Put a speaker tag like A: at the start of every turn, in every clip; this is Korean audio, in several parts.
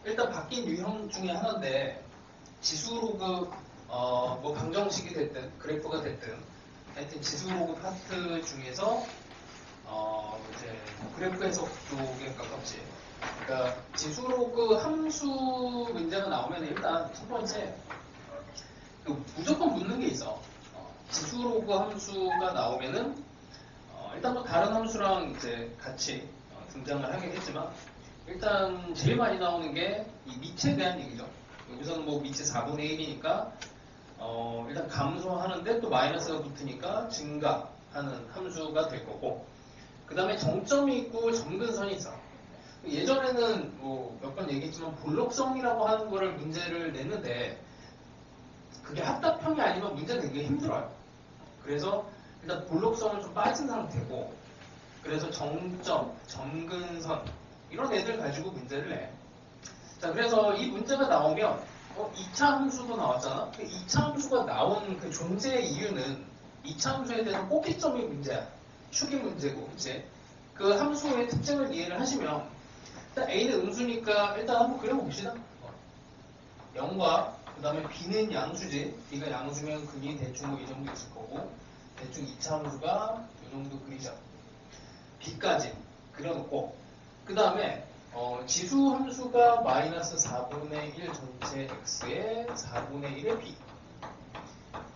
A: 일단 바뀐 유형 중에 하나인데 지수로그 뭐 방정식이 됐든 그래프가 됐든 하여튼 지수로그 파트 중에서 이제 그래프 해석 쪽에 가깝지. 그러니까 지수로그 함수 문제가 나오면 일단 첫 번째 무조건 묻는 게 있어. 지수로그 함수가 나오면은 일단 뭐 다른 함수랑 이제 같이 등장을 하긴 했지만 일단 제일 많이 나오는 게 이 미치에 대한 얘기죠. 여기서는 뭐 미치 4분의 1이니까 일단 감소하는데 또 마이너스가 붙으니까 증가하는 함수가 될 거고, 그 다음에 정점이 있고 점근선이 있어. 예전에는 뭐 몇 번 얘기했지만 볼록성이라고 하는 거를 문제를 냈는데 그게 합답형이 아니면 문제 내기 힘들어요. 그래서 일단 볼록성은 좀 빠진 상태고, 그래서 정점, 점근선 이런 애들 가지고 문제를 내. 자, 그래서 이 문제가 나오면 2차 함수도 나왔잖아. 2차 함수가 나온 그 존재의 이유는 2차 함수에 대해서 꼭지점이 문제야. 축이 문제고, 이제 그 함수의 특징을 이해를 하시면 일단 A는 음수니까 일단 한번 그려봅시다. 0과 그 다음에 B는 양수지. B가 양수면 그게 대충 뭐 이 정도 있을 거고, 대충 2차 함수가 이 정도 그리죠. B까지 그려놓고, 그 다음에 지수 함수가 마이너스 4분의 1 전체 x에 4분의 1의 b.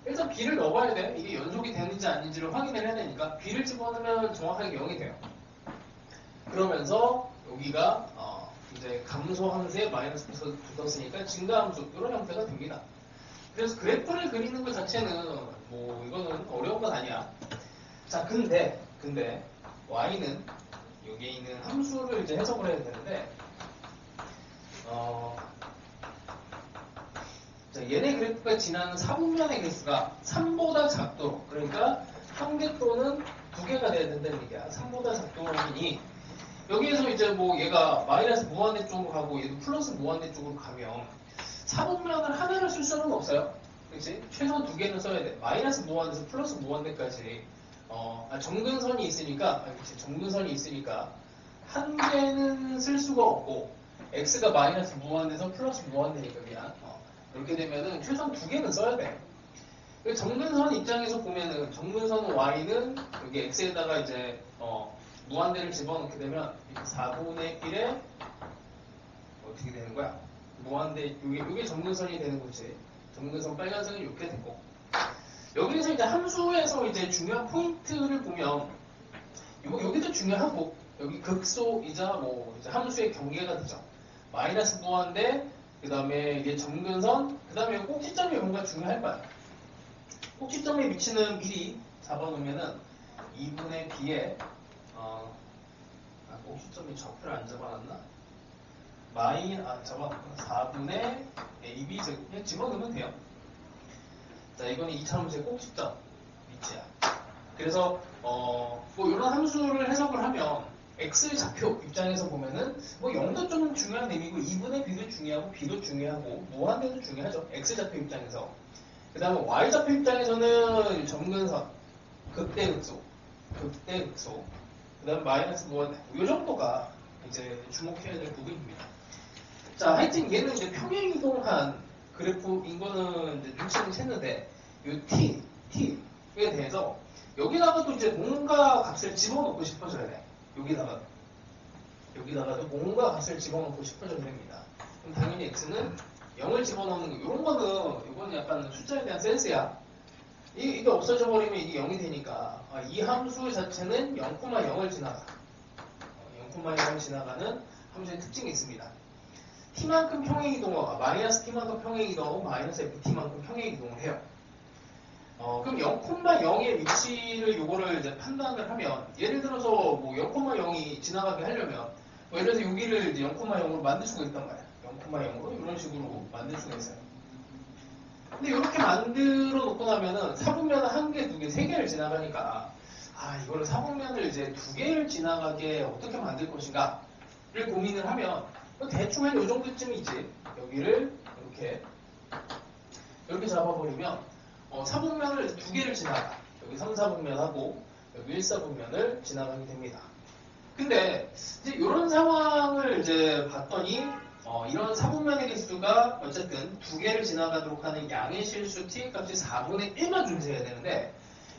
A: 일단 b를 넣어봐야 돼. 이게 연속이 되는지 아닌지를 확인을 해야 되니까 b를 집어넣으면 정확하게 0이 돼요. 그러면서 여기가 이제 감소 함수에 마이너스 붙었으니까 증가 함수 이런 형태가 됩니다. 그래서 그래프를 그리는 것 자체는 뭐 이거는 어려운 건 아니야. 자, 근데 y는 여기에 있는 함수를 이제 해석을 해야 되는데, 자, 얘네 그래프가 지나는 4분면의 개수가 3보다 작도록, 그러니까 1개 또는 2개가 돼야 된다는 얘기야. 3보다 작도록이니 여기에서 이제 뭐 얘가 마이너스 무한대 쪽으로 가고 얘도 플러스 무한대 쪽으로 가면 4분면을 하나를 쓸 수는 없어요. 그렇지? 최소한 2개는 써야 돼. 마이너스 무한대에서 플러스 무한대까지 정근선이 있으니까, 정근선이 있으니까 한 개는 쓸 수가 없고, x가 마이너스 무한대에서 플러스 무한대니까 그냥 그렇게 되면은 최소한 2개는 써야 돼. 정근선 입장에서 보면은 정근선 y는 여기 x에다가 이제 무한대를 집어넣게 되면 4분의 1에 어떻게 되는 거야? 무한대 이게 정근선이 되는 거지. 정근선 빨간색은 이렇게 되고, 여기서 이제 함수에서 이제 중요한 포인트를 보면 여기도 중요하고, 여기 극소이자 뭐 이제 함수의 경계가 되죠. 마이너스 무한대, 그 다음에 이게 점근선, 그 다음에 꼭지점이 뭔가 중요할 거야. 꼭지점에 위치는 미리 잡아놓으면은 2분의 b에 꼭지점이 적표를 안 잡아놨나? 잡아놨구나. 4분의 ab 그냥 집어넣으면 돼요. 자, 이거는 2차 함수의 꼭지점 위치야. 그래서 뭐 이런 함수를 해석을 하면 x 좌표 입장에서 보면은 뭐 0도 좀 중요한 의미고 2분의 b도 중요하고 b도 중요하고 무한대도 중요하죠. x 좌표 입장에서. 그 다음에 y 좌표 입장에서는 점근선, 극대극소, 그 다음에 마이너스 무한대, 이 정도가 이제 주목해야 될 부분입니다. 자, 하여튼 얘는 이제 평행 이동한 그래프인 거는 이제 눈치는 챘는데, 이 t에 대해서 여기다가도 이제 뭔가 값을 집어넣고 싶어져야 돼. 여기다가도 뭔가 값을 집어넣고 싶어져야 됩니다. 그럼 당연히 x는 0을 집어넣는 거, 이런 거는 이건 약간 숫자에 대한 센스야. 이게 없어져 버리면 이게 0이 되니까 이 함수 자체는 0,0을 지나가. 0,0을 지나가는 함수의 특징이 있습니다. t만큼 평행이동하고 마이너스 t만큼 평행이동하고 마이너스 ft만큼 평행이동을 해요. 그럼 0,0의 위치를 요거를 이제 판단을 하면, 예를 들어서 뭐 0,0이 지나가게 하려면 뭐 예를 들어서 여기를 이제 0,0으로 만들 수가 있단 말이야. 0,0으로 이런 식으로 만들 수가 있어요. 근데 이렇게 만들어 놓고 나면은 사분면을 1개, 2개, 3개를 지나가니까 이거를 사분면을 이제 2개를 지나가게 어떻게 만들 것인가를 고민을 하면 대충 한 요 정도쯤이지. 여기를 이렇게 잡아버리면 사분면을 2개를 지나가. 여기 3, 4분면하고 여기 1, 4분면을 지나가게 됩니다. 근데 이제 이런 상황을 이제 봤더니 이런 사분면의 개수가 어쨌든 두 개를 지나가도록 하는 양의 실수 t 값이 4분의 1만 존재해야 되는데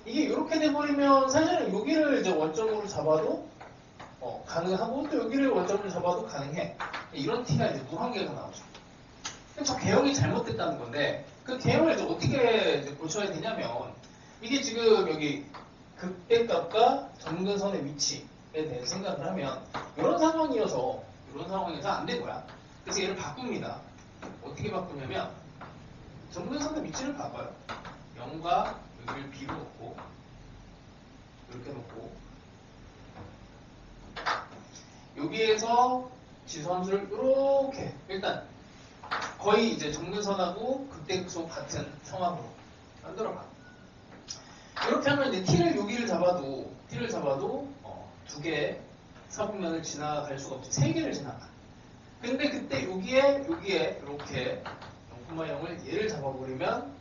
A: 이게 이렇게 돼버리면 사실은 여기를 이제 원점으로 잡아도 가능하고 또 여기를 원점으로 잡아도 가능해. 이런 t가 이제 무한계가 나오죠. 저 개형이 잘못됐다는 건데 그 개형을 이제 어떻게 이제 고쳐야 되냐면 이게 지금 여기 극대값과 점근선의 위치에 대해 생각을 하면 이런 상황이어서 안 된 거야. 그래서 얘를 바꿉니다. 어떻게 바꾸냐면 점근선의 위치를 바꿔요. 0과 여기를 b로 놓고 이렇게 놓고 여기에서 지수함수를 이렇게 일단 거의 이제 점근선하고 극대극소 같은 상황으로 만들어봐. 이렇게 하면 이제 t를 여기를 잡아도 두 개의 사분면을 지나갈 수가 없죠. 세 개를 지나가. 근데 그때 여기에 이렇게 0,0을 얘를 잡아버리면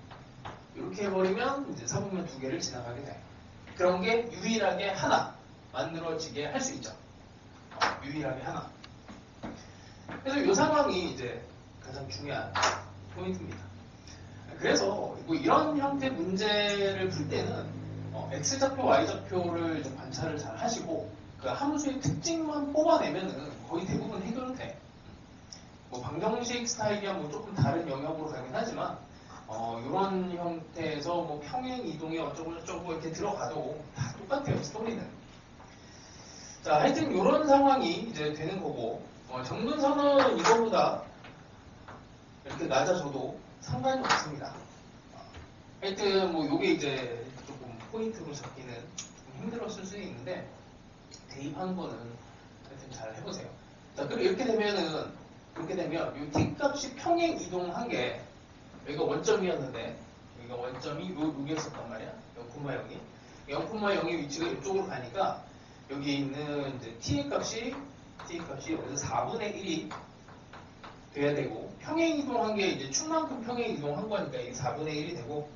A: 이렇게 해버리면 이제 사분면 두 개를 지나가게 돼요. 그런 게 유일하게 하나 만들어지게 할 수 있죠. 유일하게 하나. 그래서 이 상황이 이제 가장 중요한 포인트입니다. 그래서 뭐 이런 형태 문제를 풀 때는 x좌표, y좌표를 좀 관찰을 잘 하시고 그 함수의 특징만 뽑아내면은 거의 대부분 해결은 돼. 뭐 방정식 스타일이야 뭐 조금 다른 영역으로 가긴 하지만 이런 형태에서 뭐 평행 이동이 어쩌고 이렇게 들어가도 다 똑같아요, 스토리는. 자, 하여튼 이런 상황이 이제 되는 거고 점근선은 이거보다 이렇게 낮아져도 상관이 없습니다. 하여튼 뭐 요게 이제 조금 포인트로 잡기는 좀 힘들었을 수도 있는데 대입한 거는 하여튼 잘 해보세요. 자, 그리고 이렇게 되면 이 t 값이 평행 이동한 게 여기가 원점이었는데 여기가 원점이 여기였었단 말이야. 0,0이 0,0의 위치가 이쪽으로 가니까 여기 있는 이제 t의 값이 여기서 4분의 1이 돼야 되고 평행 이동한 게 이제 축만큼 평행 이동한 거니까 이게 4분의 1이 되고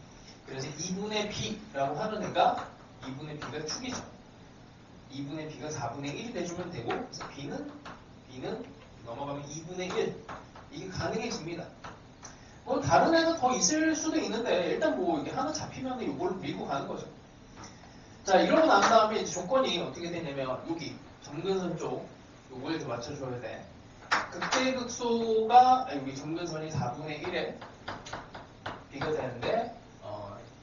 A: 그래서 2분의 b라고 하는 애가 2분의 b가 축이죠. 2분의 b가 4분의 1이 돼주면 되고 그래서 b는 넘어가면 2분의 1 이게 가능해집니다. 뭐 다른 애가 더 있을 수도 있는데 일단 뭐 이게 하나 잡히면 이걸 밀고 가는 거죠. 자, 이러고 난 다음에 이제 조건이 어떻게 되냐면 여기 점근선 쪽 요걸 이제 맞춰줘야 돼. 극대극소가 여기 점근선이 4분의 1에 b가 되는데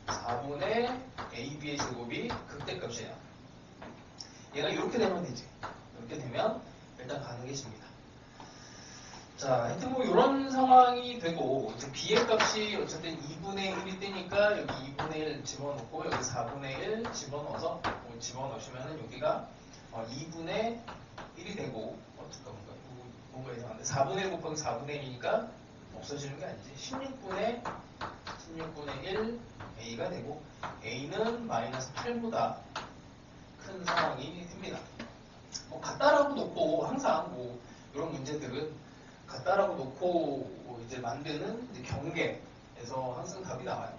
A: 4분의 ab의 제곱이 극대값이에요. 얘가 이렇게 되면 되지. 이렇게 되면 일단 가능해집니다. 자, 하여튼 뭐 이런 상황이 되고 이제 b의 값이 어쨌든 2분의 1이 뜨니까 여기 2분의 1 집어넣고 여기 4분의 1 집어넣어서 집어넣으시면은 여기가 2분의 1이 되고 잠깐만 뭔가 이상한데 4분의 1 곱하기 4분의 1이니까 없어지는 게 아니지. 16분의 1 a가 되고 a는 마이너스 8보다 큰 상황이 됩니다. 뭐 같다라고 놓고 항상 뭐 이런 문제들은 같다라고 놓고 이제 만드는 이제 경계에서 항상 답이 나와요.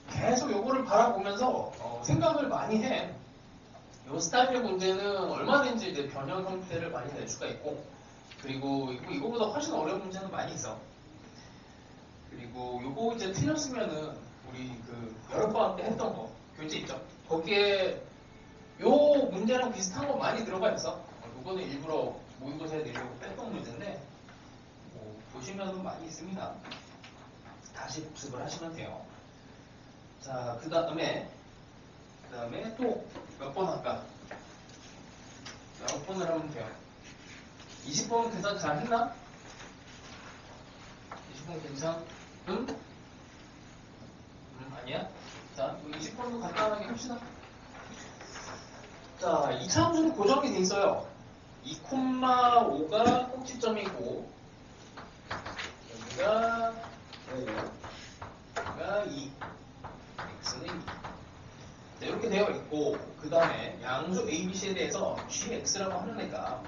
A: 계속 요거를 바라보면서 생각을 많이 해. 요 스타일의 문제는 얼마든지 이제 변형 형태를 많이 낼 수가 있고 그리고 이거보다 훨씬 어려운 문제는 많이 있어. 그리고 요거 이제 틀렸으면은 우리 그 여러 번 때 했던 거 교재 있죠? 거기에 요 문제랑 비슷한 거 많이 들어가 있어. 요거는 일부러 모의고사에 내려고 뺐던 문제인데 뭐 보시면 많이 있습니다. 다시 복습을 하시면 돼요. 자, 그 다음에 또 몇 번 할까? 몇 번을 하면 돼요. 20번 계산 잘 했나? 20번 괜찮? 응? 아니야? 자, 20번도 간단하게 합시다. 자, 2차 함수는 고정이 돼 있어요. 2,5가 꼭지점이고 여기가 2 x는 2 자, 이렇게 되어 있고 그 다음에 양수 ABC에 대해서 GX라고 하는 애가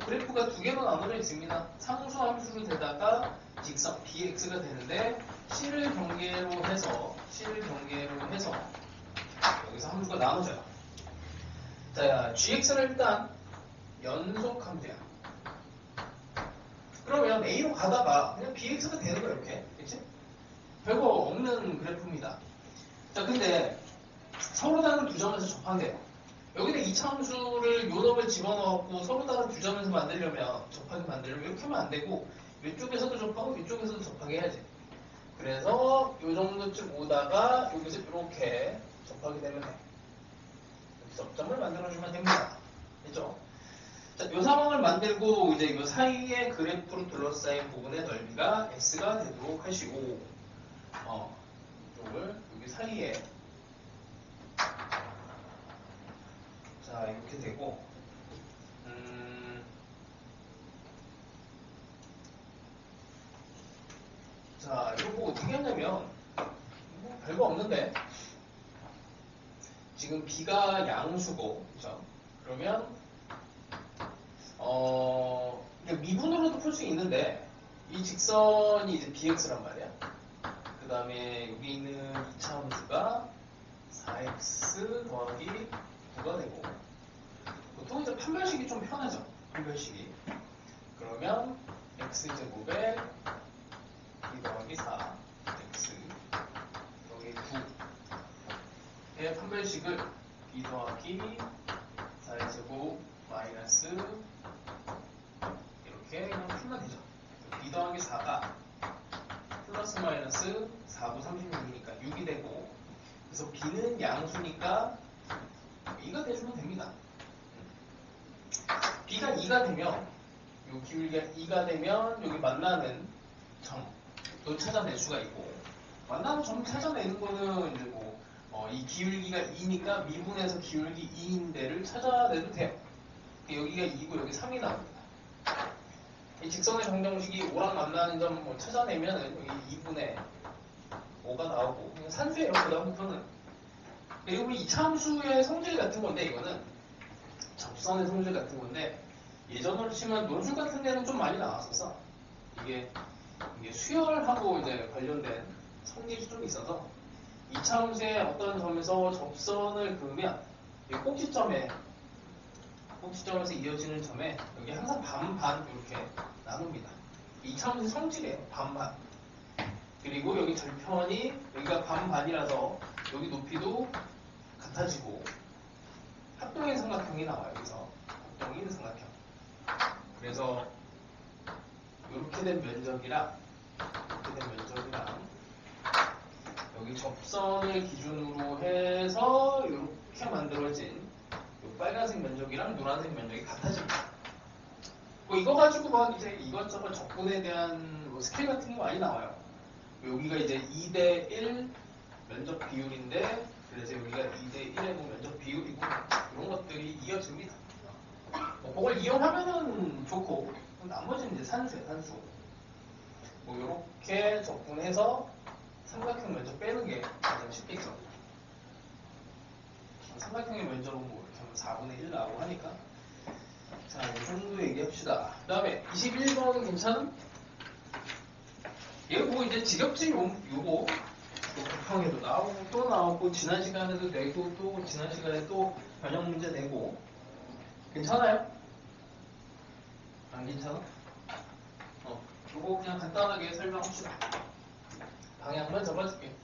A: 그래프가 두 개로 나눠져 있습니다. 상수 함수로 되다가 직선 BX가 되는데 C를 경계로 해서 여기서 함수가 나눠져요. 자, GX를 일단 연속하면 돼요. A로 가다가 그냥 BX가 되는 거야, 이렇게. 그치? 별거 없는 그래프입니다. 자, 근데 서로 다른 두 점에서 접한대요. 여기다 이차함수를 요놈을 집어넣고 서로 다른 두 점에서 접하게 만들려면 이렇게 하면 안 되고 이쪽에서도 접하고 이쪽에서도 접하게 해야지. 그래서 요 정도쯤 오다가 여기서 이렇게 접하게 되면 돼. 접점을 만들어주면 됩니다. 됐죠? 자, 이 상황을 만들고 이제 이 사이에 그래프로 둘러싸인 부분의 넓이가 x가 되도록 하시고, 이쪽을 여기 사이에 자 이렇게 되고, 자 이거 뭐 어떻게 하냐면 뭐 별거 없는데 지금 b가 양수고, 그죠? 그러면 미분으로도 풀 수 있는데 이 직선이 이제 bx란 말이야. 그 다음에 여기 있는 2차 함수가 4x 더하기 9가 되고, 보통 이제 판별식이 좀 편하죠. 판별식이. 그러면 x제곱에 2 더하기 4 x 더하기 9의 판별식을 2 더하기 4의 제곱 마이너스 이렇게 그냥 풀면 되죠. 2 더하기 4가 플러스 마이너스 4, 9, 36이니까 6이 되고, 그래서 b는 양수니까 2가 돼주면 됩니다. b가 2가 되면, 요 기울기가 2가 되면 여기 만나는 점도 찾아낼 수가 있고, 만나는 점 찾아내는 거는 이제 이 기울기가 2니까 미분에서 기울기 2인 데를 찾아내도 돼요. 여기가 2고 여기 3이 나옵니다. 이 직선의 정정식이 5랑 만나는 점 찾아내면 여기 2분의 5가 나오고, 그냥 산수예요. 그 다음부터는. 그리고 이 이차함수의 성질 같은 건데, 이거는 접선의 성질 같은 건데, 예전으로 치면 논술 같은 데는 좀 많이 나왔었어. 이게 수열하고 이제 관련된 성질이 좀 있어서, 이차함수의 어떤 점에서 접선을 그으면 꼭지점에서 이어지는 점에 여기 항상 반반 이렇게 나눕니다. 이차함수의 성질이에요. 반반. 그리고 여기 절편이 여기가 반반이라서 여기 높이도 같아지고 합동인 삼각형이 나와요. 여기서 합동인 삼각형. 그래서 이렇게 된 면적이랑 여기 접선을 기준으로 해서 이렇게 만들어진 이 빨간색 면적이랑 노란색 면적이 같아집니다. 이거 가지고 막 이제 이것저것 적분에 대한 스케일 같은 게 많이 나와요. 여기가 이제 2대1 면적 비율인데, 그래서 여기가 2대1의 면적 비율이고, 이런 것들이 이어집니다. 그걸 이용하면은 좋고, 나머지는 이제 산수예요, 산수. 이렇게 적분해서 삼각형 면적 빼는 게 가장 쉽겠죠. 삼각형의 면적은 이렇게 하면 4분의 1 나오고 하니까. 자, 이 정도 얘기합시다. 그 다음에 21번은 괜찮은? 얘가 이제 지겹지, 요거. 곱하기도 나오고, 또 나오고, 지난 시간에도 내고, 또 지난 시간에 또 변형 문제 내고. 괜찮아요? 안 괜찮아? 요거 그냥 간단하게 설명합시다. 방향만 잡아줄게.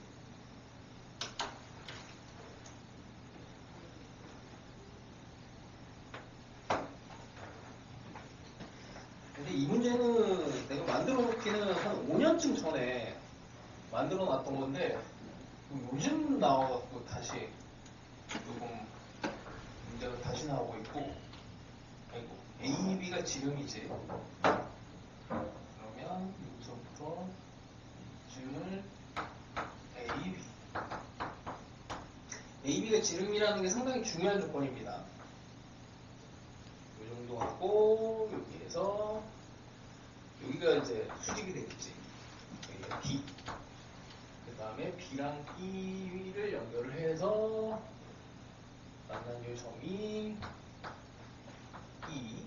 A: 근데 이 문제는 내가 만들어 놓기는 한 5년쯤 전에 만들어 놨던 건데, 요즘 나와갖고 다시 조금 문제가 다시 나오고 있고, A, B가 지름이지. 그러면 여기서부터 이쯤을 A, B. A, B가 지름이라는 게 상당히 중요한 조건입니다. 이 정도 하고 여기에서 여기가 이제 수직이 되겠지. 여기가 D. 그 다음에 B랑 E를 연결을 해서 만난 요 점이 E.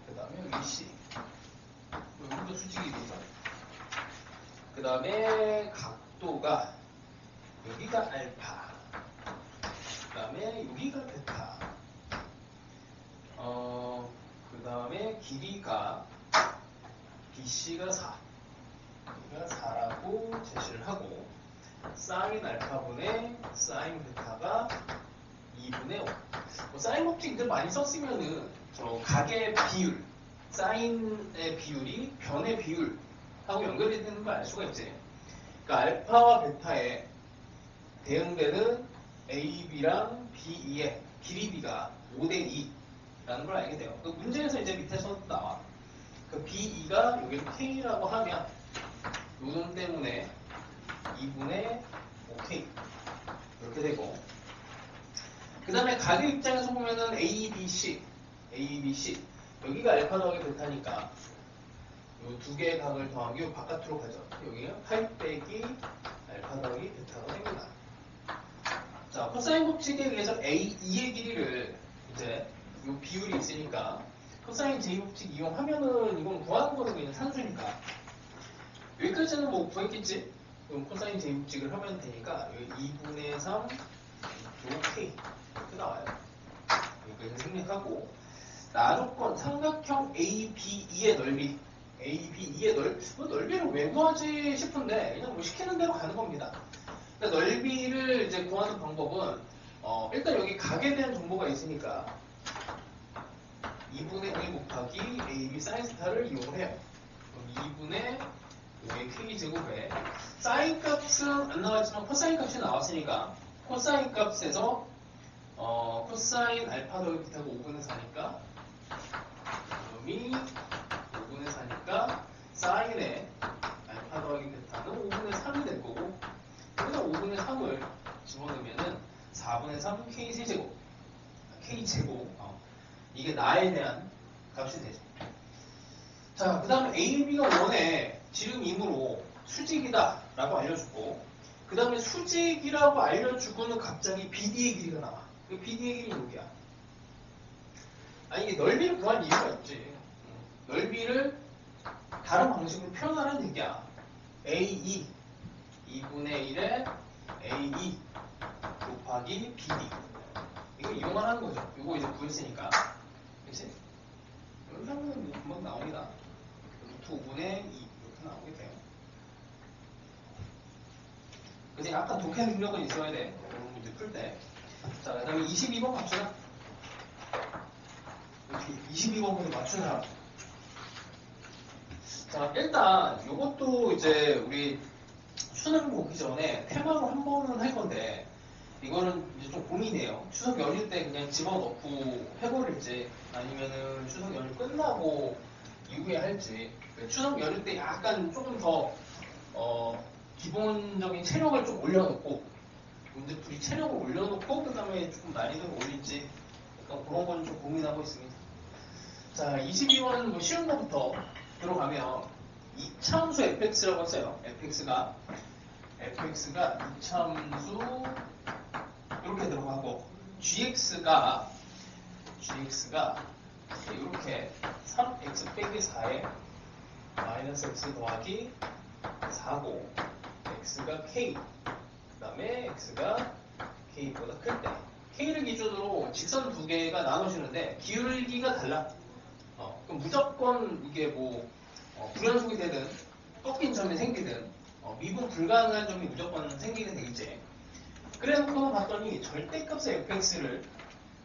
A: 그 다음에 여기 C. 여기도 수직이 되죠. 그 다음에 각도가 여기가 알파. 그 다음에 여기가 베타. 그 다음에 길이가 BC가 4. 여기가 4라고 제시를 하고 사인 알파분의 사인 베타가 2분의 5. 뭐 사인 법칙들 많이 썼으면은 저 각의 비율, 사인의 비율이 변의 비율하고 연결이 되는 걸 알 수가 있지. 그러니까 알파와 베타에 대응되는 AB랑 BE의 길이비가 5대 2라는 걸 알게 돼요. 그 문제에서 이제 밑에서 나와. 그 BE가 여기 K라고 하면 요놈 때문에 2분의 5K 이렇게 되고, 그 다음에 각의 입장에서 보면은 ABC 여기가 알파 더하기 베타니까 요 두 개의 각을 더하기 요 바깥으로 가죠. 여기는 8 빼기 알파 더하기 베타가 생긴다. 자, 코사인 법칙에 의해서 A2의 길이를 이제 요 비율이 있으니까 코사인 제곱식 이용하면은 이건 구하는 거는 그냥 산수니까 여기까지는 뭐 구했겠지? 그럼 코사인 제곱식을 하면 되니까 여기 2분의 3 K 이렇게 나와요. 여기까지 생략하고 나조건 삼각형 ABE의 넓이 ABE의 넓이를 왜 구하지 싶은데 그냥 뭐 시키는 대로 가는 겁니다. 그러니까 넓이를 이제 구하는 방법은 일단 여기 각에 대한 정보가 있으니까 2분의 1 곱하기 AB 사인 스타를 이용을 해요. 그럼 2분의 여기 K제곱에 사인 값은 안 나왔지만 코사인 값이 나왔으니까 코사인 값에서 코사인 알파 더하기 베타가 5분의 4니까 그럼이 5분의 4니까 사인의 알파 더하기 베타는 5분의 3이 될 거고 여기다 5분의 3을 집어넣으면은 4분의 3 K제곱 이게 나에 대한 값이 되죠. 자, 그 다음에 AB가 1에 지름이므로 수직이다 라고 알려주고, 그 다음에 수직이라고 알려주고는 갑자기 BD의 길이가 나와. 그 BD의 길이는 여기야. 아니 이게 넓이를 구할 이유가 있지. 넓이를 다른 방식으로 표현하라는 얘기야. AE 2분의 1에 AE 곱하기 BD 이거 이용하라는 거죠. 이거 이제 구했으니까. 그치? 이렇게 하면 금방 나옵니다. 루트 5분의 2 이렇게 나오게 돼요. 그래서 약간 독해 능력은 있어야 돼. 이런 문제 풀 때. 자, 그 다음에 22번 갑시다. 이렇게 22번부터 맞춘 사람. 자, 일단 이것도 이제 우리 수능 보기 전에 테마로 한 번은 할 건데 이거는 이제 좀 고민이에요. 추석 연휴 때 그냥 집어넣고 해버릴지 아니면은 추석 연휴 끝나고 이후에 할지. 추석 연휴 때 약간 조금 더 기본적인 체력을 좀 올려놓고 문제풀이 체력을 올려놓고 그 다음에 조금 난이도를 올릴지 약간 그런 건 좀 고민하고 있습니다. 자, 22번은 뭐 쉬운 거부터 들어가면 이차함수 fx라고 했어요. fx가 이차함수 이렇게 들어가고 gx가 이렇게 3x 빼기 4에 마이너스 x 더하기 4고 x가 k 그 다음에 x가 k보다 클 때 k를 기준으로 직선 두 개가 나눠지는데 기울기가 달라. 그럼 무조건 이게 뭐 불연속이 되든 꺾인 점이 생기든 미분 불가능한 점이 무조건 생기게 되겠지. 그래서 봤더니 절대값의 fx를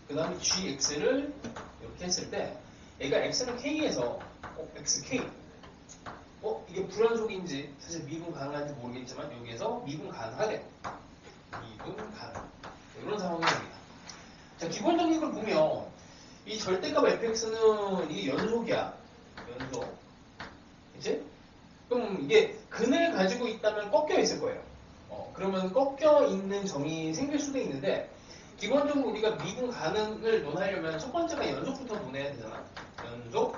A: 그 다음에 gx를 이렇게 했을 때 얘가 x는 k에서 xk 이게 불연속인지 사실 미분 가능한지 모르겠지만 여기에서 미분 가능하대. 미분 가능 이런 상황이 됩니다. 자, 기본적인 걸 보면 이 절대값 fx는 이게 연속 그치? 그럼 이게 근을 가지고 있다면 꺾여 있을 거예요. 그러면 꺾여 있는 점이 생길 수도 있는데 기본적으로 우리가 미분 가능을 논하려면 첫 번째가 연속부터 논해야 되잖아. 연속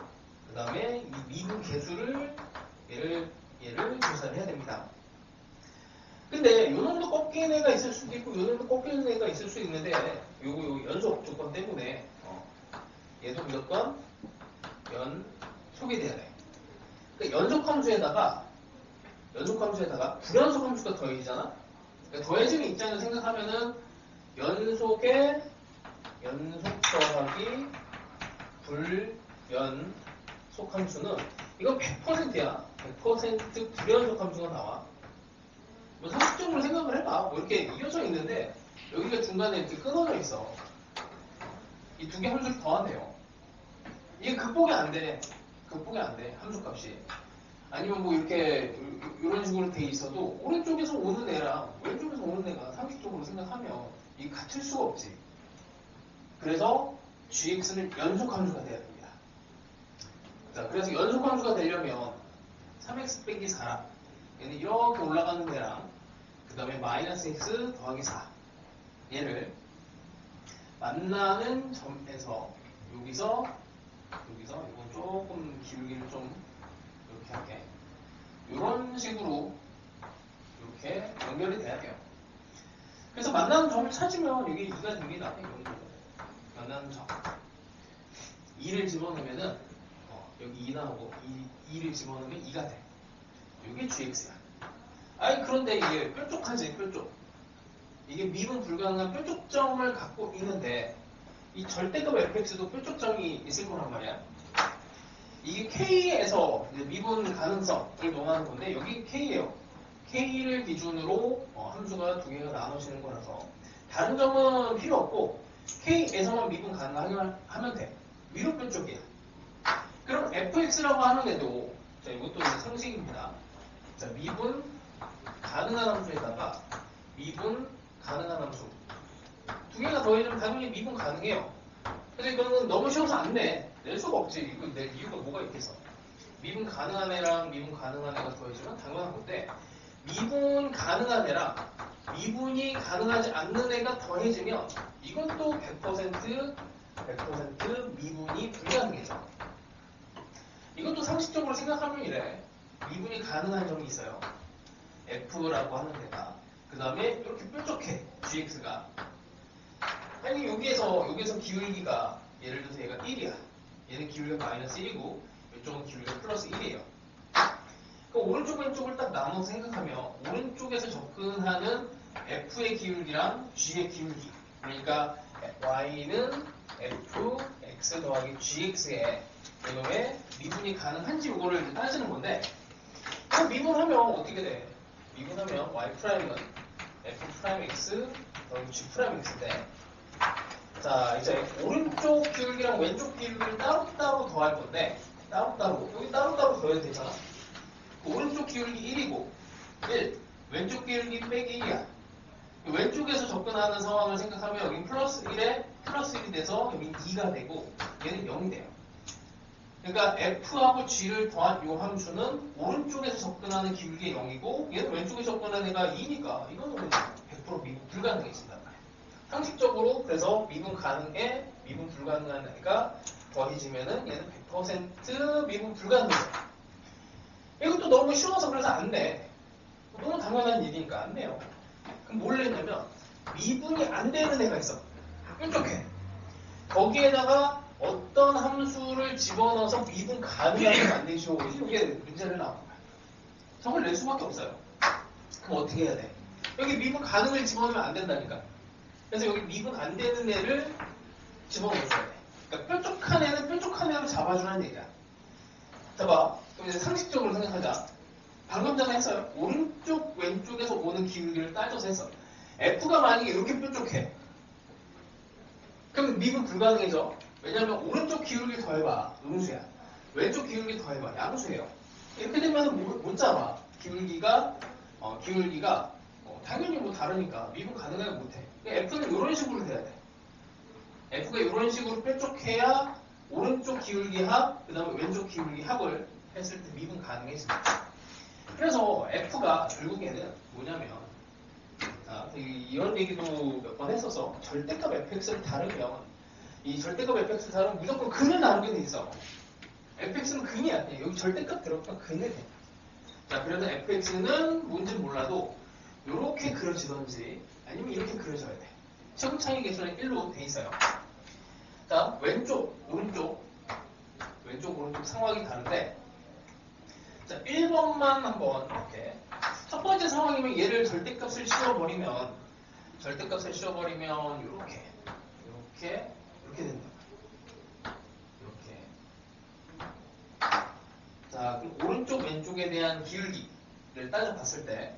A: 그 다음에 이 미분 개수를 얘를 조사를 해야 됩니다. 근데 요 놈도 꺾이는 애가 있을 수도 있고 요 놈도 꺾이는 애가 있을 수 있는데 요거 연속 조건 때문에 얘도 무조건 연속이 돼야 돼. 그러니까 연속 함수에다가 불연속 함수가 더해지잖아. 그러니까 더해지는 입장에서 생각하면은 연속 더하기 불연속 함수는 이건 100%야. 100% 불연속 함수가 나와. 뭐 상식적으로 생각을 해봐. 뭐 이렇게 이어져 있는데 여기가 중간에 이렇게 끊어져 있어. 이 두 개 함수를 더하네요. 이게 극복이 안 돼. 극복이 안 돼. 함수값이. 아니면 뭐 이렇게 이런 식으로 돼 있어도 오른쪽에서 오는 애랑 왼쪽에서 오는 애가 상식적으로 생각하면 이게 같을 수가 없지. 그래서 gx는 연속함수가 돼야 됩니다. 자, 그래서 연속함수가 되려면 3x 빼기 4랑 얘는 이렇게 올라가는 애랑 그 다음에 마이너스 x 더하기 4 얘를 만나는 점에서 여기서 이건 조금 기울기를 좀 이렇게 할게. 이런 식으로 이렇게 연결이 돼야 돼요. 그래서 만나는 점을 찾으면 이게 2가 됩니다. 만나는 점 2를 집어넣으면은 여기 2 나오고 2를 집어넣으면 2가 돼. 이게 gx야. 아니 그런데 이게 뾰족하지. 뾰족. 이게 미분 불가능한 뾰족점을 갖고 있는데 이 절대값 fx도 뾰족점이 있을 거란 말이야. 이게 k에서 미분 가능성을 논하는 건데 여기 k예요. k를 기준으로 함수가 두 개가 나눠지는 거라서 다른 점은 필요 없고 k에서만 미분 가능하면 돼. 위로 뾰족이야. 그럼 fx라고 하는 애도 자 이것도 이제 상식입니다. 자 미분 가능한 함수에다가 미분 가능한 함수 두 개가 더해지면 당연히 미분 가능해요. 그래서 이거는 너무 쉬워서 안 내. 낼 수가 없지. 이거 낼 이유가 뭐가 있겠어. 미분 가능한 애랑 미분 가능한 애가 더해지면 당연한 건데 미분 가능한 애랑 미분이 가능하지 않는 애가 더해지면 이것도 100% 미분이 불가능해져. 이것도 상식적으로 생각하면 이래. 미분이 가능한 점이 있어요. F라고 하는 데가. 그 다음에 이렇게 뾰족해. GX가. 아니 여기에서 기울기가 예를 들어서 얘가 1이야. 얘는 기울기가 마이너스 1이고 이쪽은 기울기가 플러스 1이에요. 그 오른쪽 왼쪽을 딱 나눠서 생각하면 오른쪽에서 접근하는 F의 기울기랑 G의 기울기 그러니까 Y는 F, X 더하기 GX의 이놈의 미분이 가능한지 이거를 따지는 건데 그럼 미분하면 어떻게 돼? 미분하면 Y'는 F'X 더하기 G'X인데 자 이제 오른쪽 기울기랑 왼쪽 기울기를 따로따로 더할 건데 따로따로 여기 따로따로 더해야 되잖아. 오른쪽 기울기 1이고 1 왼쪽 기울기 빼기 1이야. 왼쪽에서 접근하는 상황을 생각하면 여기 플러스 1에 플러스 1이 돼서 여기 2가 되고 얘는 0이 돼요. 그러니까 F하고 G를 더한 이 함수는 오른쪽에서 접근하는 기울기가 0이고 얘는 왼쪽에서 접근하는 애가 2니까 이거는 100% 미분 불가능해진단 말이야. 상식적으로 그래서 미분 가능해 미분 불가능한 애가 더해지면은 얘는 100% 미분 불가능해. 이것도 너무 쉬워서 그래서 안 내. 너무 당연한 일이니까 안 내요. 그럼 뭘 냈냐면 미분이 안 되는 애가 있어. 뾰족해. 거기에다가 어떤 함수를 집어넣어서 미분 가능하게 만드시오. 이게 문제를 나오는 거야. 저걸 낼 수밖에 없어요. 그럼 어떻게 해야 돼? 여기 미분 가능을 집어넣으면 안 된다니까. 그래서 여기 미분 안 되는 애를 집어넣어줘야 돼. 그러니까 뾰족한 애는 뾰족한 애로 잡아주는 얘기야. 자 봐. 그럼 이제 상식적으로 생각하자. 방금 전에 했어요. 오른쪽 왼쪽에서 오는 기울기를 따져서 했어. F가 만약에 이렇게 뾰족해. 그럼 미분 불가능해져. 왜냐면 오른쪽 기울기 더해봐. 음수야. 왼쪽 기울기 더해봐. 양수예요. 이렇게 되면 못 잡아. 기울기가 당연히 뭐 다르니까 미분 가능하게 못해. F는 이런 식으로 돼야 돼. F가 이런 식으로 뾰족해야 오른쪽 기울기 합, 그 다음에 왼쪽 기울기 합을 했을 때 미분 가능해집니다. 그래서 F가 결국에는 뭐냐면 이런 얘기도 몇 번 했어서 절대값 fx를 다루면 이 절대값 fx를 다루면 무조건 근을 나누게 돼 있어. fx는 근이야. 여기 절대값 들어가면 근이 돼. 자, 그래서 fx는 뭔지 몰라도 이렇게 그려지던지 아니면 이렇게 그려져야 돼. 차근차기 계산은 1로 돼 있어요. 자, 왼쪽, 오른쪽 상황이 다른데 자, 1번만 한번 이렇게 첫 번째 상황이면 얘를 절대값을 씌워버리면 이렇게 된다. 이렇게. 자, 그럼 오른쪽 왼쪽에 대한 기울기를 따져봤을 때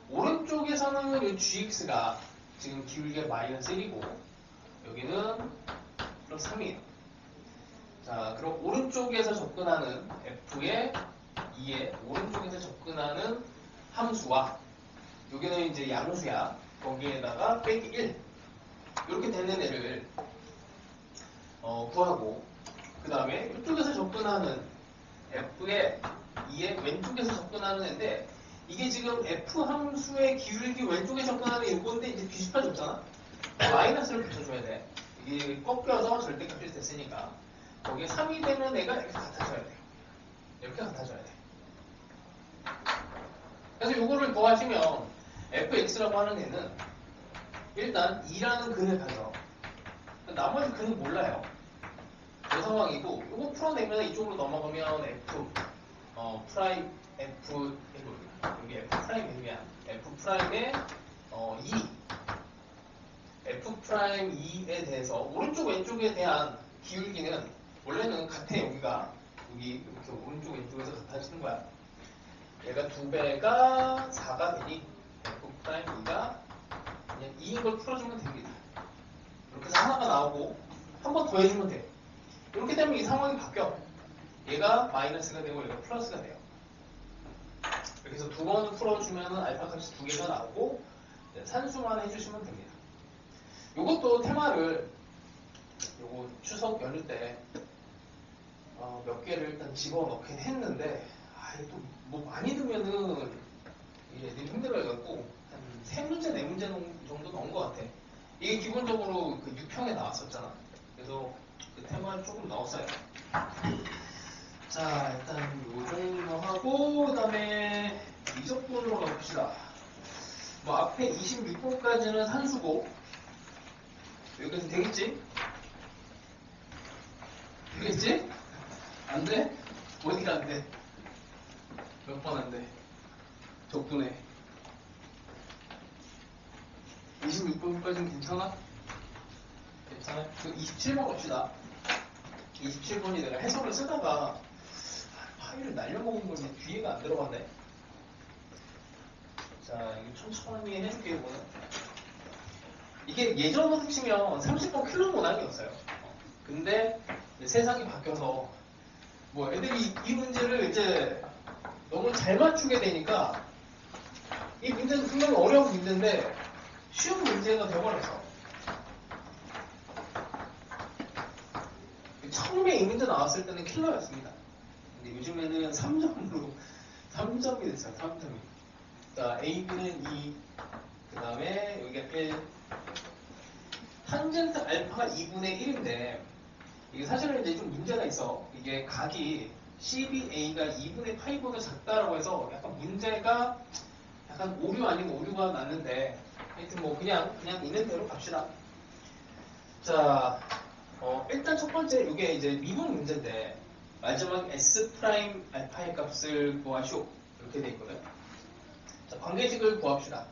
A: 오른쪽에서는 이 gx가 지금 기울기가 마이너스 1이고 여기는 플러스 3이에요. 자, 그럼 오른쪽에서 접근하는 f의 2에 오른쪽에서 접근하는 함수와 여기는 이제 양수야. 거기에다가 빼기 1 이렇게 되는 애를 구하고 그 다음에 이쪽에서 접근하는 f의 2에 왼쪽에서 접근하는 애인데 이게 지금 f 함수의 기울기 왼쪽에 접근하는 이건데 이제 뒤집어졌잖아. 마이너스를 붙여줘야 돼. 이게 꺾여서 절대값이 됐으니까 거기에 3이 되는 애가 이렇게 같아져야 돼. 이렇게 같아져야 돼. 그래서 이거를 더하시면 fx라고 하는 애는 일단 2라는 근을 가져. 나머지 근은 몰라요. 그 상황이고 이거 풀어내면 이쪽으로 넘어가면 f 프라임 f 여기 f 프라임이면 f 프라임의 2 f 프라임 2에 대해서 오른쪽 왼쪽에 대한 기울기는 원래는 같아. 여기가 여기 이렇게 오른쪽 왼쪽에서 같아지는 거야. 얘가 2배가 4가 되니 f 프라임 2가 그냥 2인 걸 풀어주면 됩니다. 이렇게 해서 하나가 나오고 한 번 더 해주면 돼. 이렇게 되면 이 상황이 바뀌어. 얘가 마이너스가 되고 얘가 플러스가 돼요. 이렇게 해서 두 번 풀어주면 알파 값이 두 개가 나오고 산수만 해주시면 됩니다. 이것도 테마를 요거 추석 연휴 때 몇 개를 일단 집어넣긴 했는데 이게 또 뭐 많이 들면은 이게 힘들어해갖고 한 3문제, 4문제 정도 넣은 것 같아. 이게 기본적으로 그 6평에 나왔었잖아. 그래서 그 테마를 조금 넣었어요. 자, 일단 요 정도 하고 그 다음에 미적분으로 가봅시다. 뭐 앞에 26번까지는 산수고 여기까지 되겠지? 되겠지? 안 돼? 어디가 안 돼? 몇 번 안 돼? 적분해. 26번까지는 괜찮아? 괜찮아? 그 27번 갑시다. 27번이 내가 해석을 쓰다가 파일을 날려먹은 건지 뒤에가 안 들어갔네. 자, 이거 천천히 해줄게요, 이거는. 이게 예전으로 치면 30번 킬로 문항이었어요. 근데 세상이 바뀌어서 뭐 애들이 이 문제를 이제 너무 잘 맞추게 되니까 이 문제는 굉장히 어려운 문제인데 쉬운 문제가 되어버렸어. 처음에 이 문제 나왔을 때는 킬러였습니다. 근데 요즘에는 3점으로 3점이 됐어요. 3점이. 자, AB는 2, 그 다음에 여기가 1. 탄젠트 알파가 2분의 1인데 이게 사실은 이제 좀 문제가 있어. 이게 각이 CBA가 2분의 파이보다 작다라고 해서 약간 문제가 약간 오류 아닌 오류가 났는데 하여튼 뭐 그냥 있는 대로 갑시다. 자, 일단 첫 번째 이게 이제 미분 문제인데 마지막 S 프라임 알파의 값을 구하시오 이렇게 돼 있거든. 자, 관계식을 구합시다.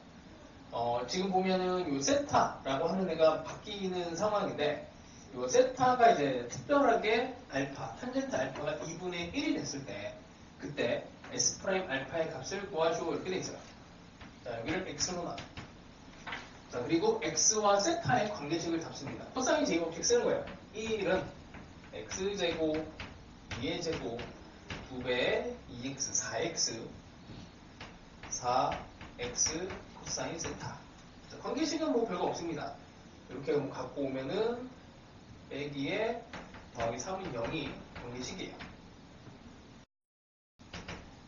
A: 지금 보면은 요 세타라고 하는 애가 바뀌는 상황인데 요 세타가 이제 특별하게 알파, 탄젠트 알파가 2분의 1이 됐을 때 그때 S 프라임 알파의 값을 구하시오 이렇게 돼 있어요. 자, 여기를 X로 놔. 자, 그리고 X와 세타의 관계식을 잡습니다. 코사인 제곱식 쓰는 거예요. 1은 X제곱, 2의 제곱, 2배의 2X, 4X, 4X 코사인 세타. 자, 관계식은 뭐 별거 없습니다. 이렇게 뭐 갖고 오면은 빼기에 더하기 3은 0이 관계식이에요.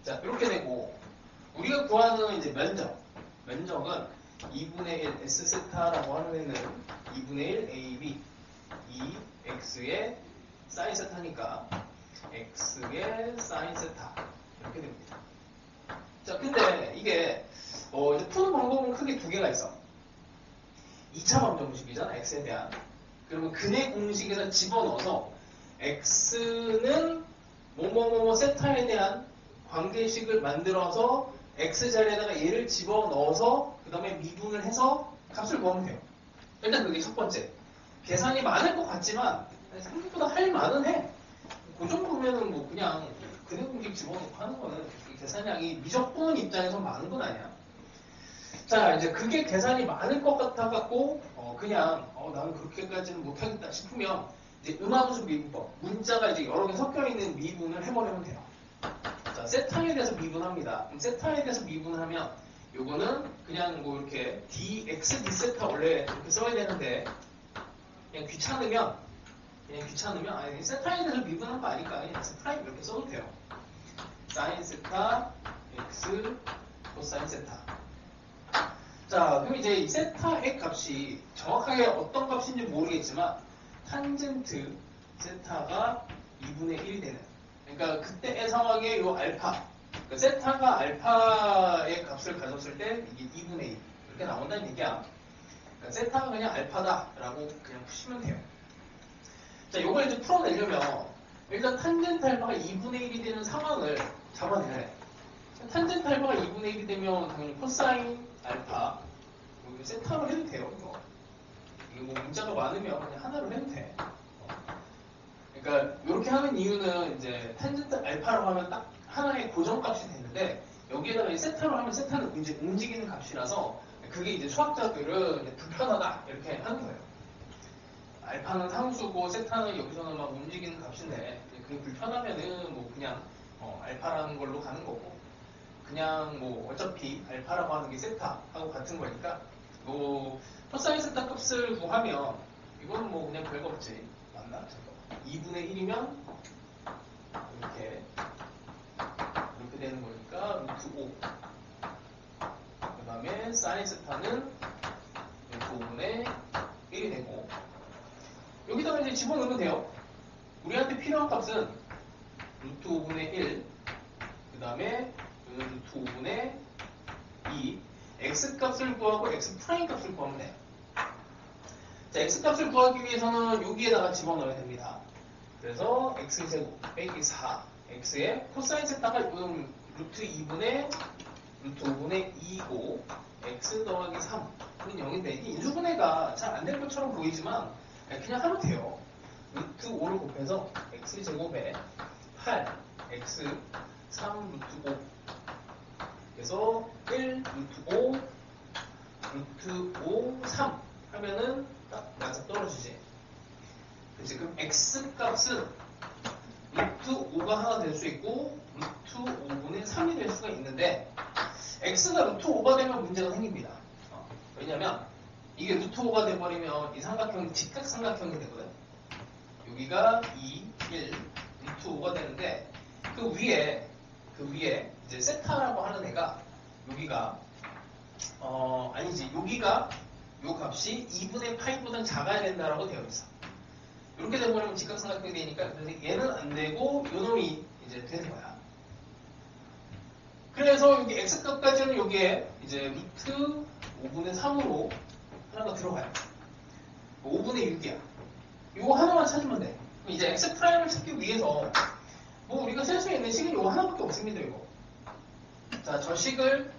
A: 자, 이렇게 되고 우리가 구하는 이제 면적은 2분의 1 S세타라고 하는 애는 2분의 1 AB 2X의 사인 세타니까 X의 사인 세타 이렇게 됩니다. 자, 근데 이게 이제 푸는 방법은 크게 두 개가 있어. 2차 방정식이잖아, X에 대한. 그러면 근의 공식에다 집어넣어서 X는 뭐뭐뭐뭐 세타에 대한 관계식을 만들어서 X 자리에다가 얘를 집어넣어서 그 다음에 미분을 해서 값을 구하면 돼요. 일단 그게 첫 번째. 계산이 많을 것 같지만 생각보다 할 만은 해. 그 정도면은 뭐 그냥 그대로 이렇게 집어넣고 하는 거는 이 계산량이 미적분 입장에서 많은 건 아니야. 자, 이제 그게 계산이 많을 것 같아갖고, 그냥, 나는 그렇게까지는 못하겠다 싶으면, 이제 음함수 미분법, 문자가 이제 여러 개 섞여 있는 미분을 해버리면 돼요. 자, 세타에 대해서 미분합니다. 세타에 대해서 미분하면, 요거는 그냥 뭐 이렇게 dx, d세타 원래 이렇게 써야 되는데, 그냥 귀찮으면, 아니, 세타에 대해서 미분한 거 아니까, 그냥 x 프라임 이렇게 써도 돼요. 사인 세타, x, 코사인 세타. 자, 그럼 이제 이 세타의 값이 정확하게 어떤 값인지 모르겠지만 탄젠트 세타가 2분의 1이 되는, 그러니까 그때의 상황에 요 알파, 그러니까 세타가 알파의 값을 가졌을 때 이게 2분의 1 이렇게 나온다는 얘기야. 그러니까 세타가 그냥 알파다라고 그냥 푸시면 돼요. 자, 요걸 이제 풀어내려면 일단 탄젠트 알파가 2분의 1이 되는 상황을 잡아내야 돼. 탄젠트 알파가 2분의 1이 되면 당연히 코사인 알파 여기 세타로 해도 돼요. 이거 뭐 문자가 많으면 그냥 하나로 해도 돼. 그러니까 이렇게 하는 이유는 이제 탄젠트 알파라고 하면 딱 하나의 고정값이 되는데 여기에다가 이 세타로 하면 세타는 이제 움직이는 값이라서 그게 이제 수학자들은 이제 불편하다 이렇게 하는 거예요. 알파는 상수고 세타는 여기서는 막 움직이는 값인데 그게 불편하면은 뭐 그냥 알파라는 걸로 가는 거고. 그냥 뭐 어차피 알파라고 하는 게 세타하고 같은 거니까 뭐 코사인 세타 값을 구하면 이건 뭐 그냥 별거 없지. 맞나? 잠깐만. 2분의 1이면 이렇게 되는 거니까 루트 5. 그 다음에 사인 세타는 루트 5분의 1이 되고 여기다가 이제 집어넣으면 돼요. 우리한테 필요한 값은 루트 5분의 1 그 다음에 루트 5분의 2 x 값을 구하고 x 프라임 값을 구하면 돼요. 자, x 값을 구하기 위해서는 여기에다가 집어넣어야 됩니다. 그래서 x제곱 빼기 4 x의 코사인 세타가 루트 2분의 루트 5분의 2고 x 더하기 3은 0인데 이게 인수분해가 잘 안 될 것처럼 보이지만 그냥 하면 돼요. 루트 5를 곱해서 x제곱에 8 x 3 루트 5 그래서 1 루트 5 루트 5 3 하면은 딱 맞아 떨어지지. 그치? 그럼 x 값은 루트 5가 하나 될 수 있고 루트 5분의 3이 될 수가 있는데 x가 루트 5가 되면 문제가 생깁니다. 왜냐면 이게 루트 5가 돼버리면 이 삼각형이 직각삼각형이 되거든. 여기가 2, 1, 루트 5가 되는데 그 위에 이제 세타라고 하는 애가 여기가 아니지 여기가 요 값이 2분의 파이보다 작아야 된다라고 되어 있어. 이렇게 되버리면 직각삼각형이 되니까 그래서 얘는 안 되고 요 놈이 이제 되는 거야. 그래서 여기 x값까지는 여기에 이제 루트 5분의 3으로 하나가 들어가요. 5분의 6이야. 이거 하나만 찾으면 돼. 이제 x 프라임을 찾기 위해서 뭐 우리가 쓸 수 있는 식은 이거 하나밖에 없습니다. 이거. 자, 저 식을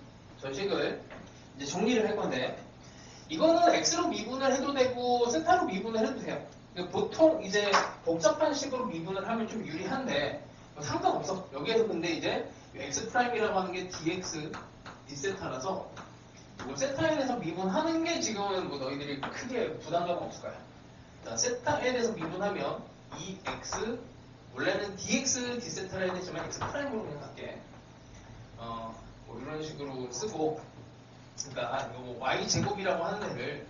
A: 이제 정리를 할 건데 이거는 x로 미분을 해도 되고 세타로 미분을 해도 돼요. 보통 이제 복잡한 식으로 미분을 하면 좀 유리한데 뭐 상관없어. 여기에서 근데 이제 x 프라임이라고 하는 게 dx, d세타라서 이걸 세타에 대해서 미분하는 게 지금은 뭐 너희들이 크게 부담감 없을 거야. 자, 세타에 대해서 미분하면 2x 원래는 dx, d세타를 해야 되지만 x 프라임으로 그냥 갈게. 뭐 이런 식으로 쓰고 그러니까 이거 뭐 y 제곱이라고 하는 애를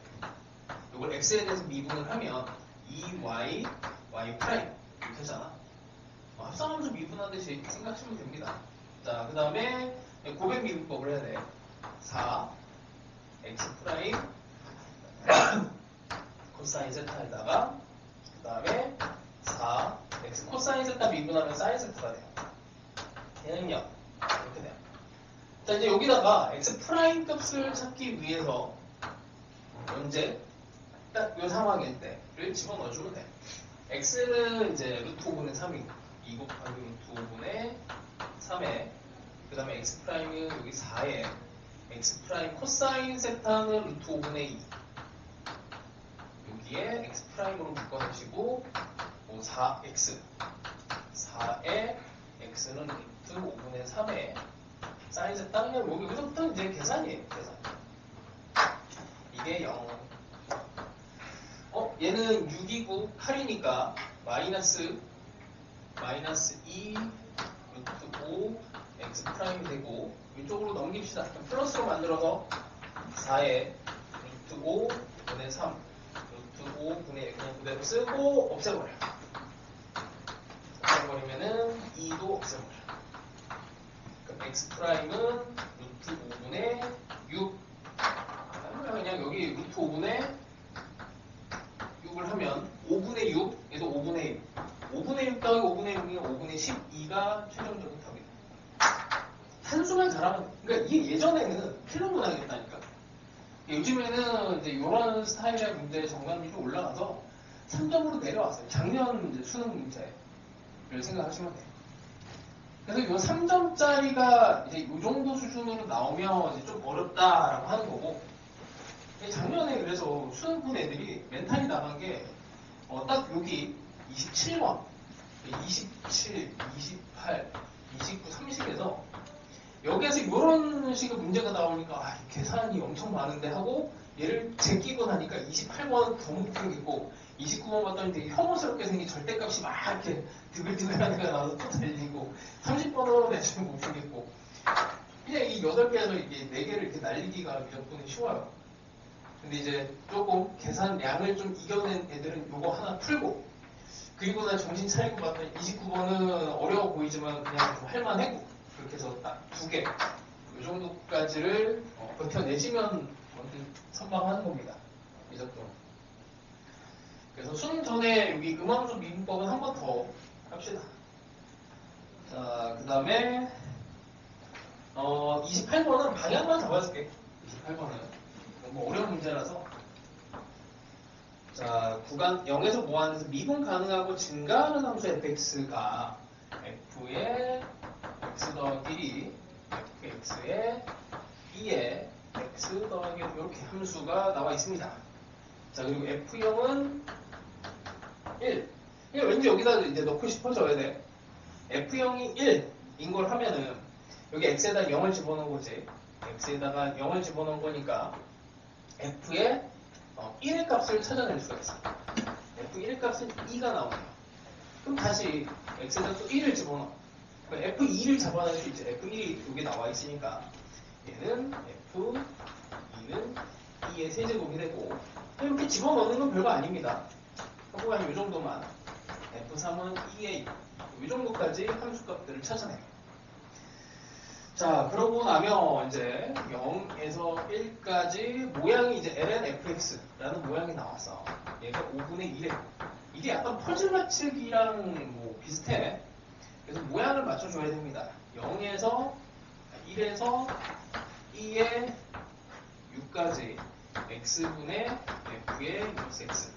A: 이걸 x에 대해서 미분을 하면 2y, y 프라임 이렇게 하잖아. 합성함수 미분하듯이 생각하시면 됩니다. 자, 그 다음에 고백 미분법을 해야 돼. 4 x 프라임 코사인 세타에다가 그 다음에 4 x 코사인 세타 미분하면 사인 세타가 돼요. 얘는요 이렇게 돼요. 자, 이제 여기다가 x 프라임 값을 찾기 위해서 언제 딱 이 상황일 때를 집어넣어주면 돼. x는 이제 루트 5분의 3이고 2 곱하기 루트 5분의 3에 그 다음에 x 프라임은 여기 4에 x 프라임 코사인 세타는 루트 5분의 2 여기에 x 프라임으로 묶어주시고 4x 4에 x는 루트 5분의 3에 사이즈 딱 그냥 여기부터 이제 계산이에요. 계산. 이게 0. 얘는 6이고 8이니까 마이너스 2 루트 5 x 프라임이 되고 이쪽으로 넘깁시다. 플러스로 만들어서 4에 루트 5 분의 3 루트 5 분의 그냥 그대로 쓰고 없애버려. 없애버리면은 2도 없애버려. 그럼 x 프라임은 루트 5분의 6. 그냥 여기 루트 5분의 6을 하면 5분의 6, 얘도 5분의 6. 5분의 6 더하기 5분의 6이면 5분의 12가 최종적인 답이다. 한수만 잘하면, 그러니까 이게 예전에는 필로 문항이었다니까. 요즘에는 이제 이런 스타일의 문제 정답이 좀 올라가서 3점으로 내려왔어요. 작년 이제 수능 문제를 생각하시면 돼요. 그래서 이 3점짜리가 이제 이 정도 수준으로 나오면 이제 좀 어렵다라고 하는 거고, 작년에 그래서 수능분 애들이 멘탈이 나간 게, 딱 여기 27번, 27, 28, 29, 30에서 여기에서 이런 식의 문제가 나오니까 계산이 엄청 많은데 하고 얘를 제끼고 나니까 28번은 더 못 풀겠고 29번 봤더니 되게 혐오스럽게 생긴 절대값이 막 이렇게 드글드글한 애가 나와서 또 달리고 30번은 대충 못 풀겠고 그냥 이 8개에서 이게 4개를 이렇게 날리기가 몇 쉬워요. 근데 이제 조금 계산량을 좀 이겨낸 애들은 요거 하나 풀고 그리고 난 정신 차리고 봤더니 29번은 어려워 보이지만 그냥 좀 할만하고 그렇게 해서 딱 2개 이 정도까지를 버텨내시면 선방하는 겁니다. 이 정도. 그래서 수능 전에 여기 음함수 미분법은 한 번 더 합시다. 자, 그 다음에 28번은 방향만 잡아줄게. 28번은 너무 어려운 문제라서 자, 구간 0에서 무한에서 미분 가능하고 증가하는 함수 fx가 f의 x 더하기 1이 fx의 2의 x 더하기 이렇게 함수가 나와 있습니다. 자, 그리고 f형은 1. 이게 왠지 여기다 이제 넣고 싶어져야 돼. f형이 1인 걸 하면은 여기 x에다 0을 집어넣은 거지. x에다가 0을 집어넣은 거니까 f의 1의 값을 찾아낼 수가 있어. f1 값은 2가 나오네요. 그럼 다시 x에다 또 1을 집어넣어. f2를 잡아낼 수 있죠. f1이 여기 나와 있으니까 얘는 f2는 2의 세제곱이 되고 이렇게 집어넣는 건 별거 아닙니다. 하고 한 이 정도만 f3은 2의 이 정도까지 함수값들을 찾아내요. 자, 그러고 나면 이제 0에서 1까지 모양이 이제 ln fx라는 모양이 나왔어. 얘가 5분의 1에 이게 약간 퍼즐 맞추기랑 뭐 비슷해. 그래서 모양을 맞춰줘야 됩니다. 0에서 1에서 2의 6까지 x분의 f의 minus x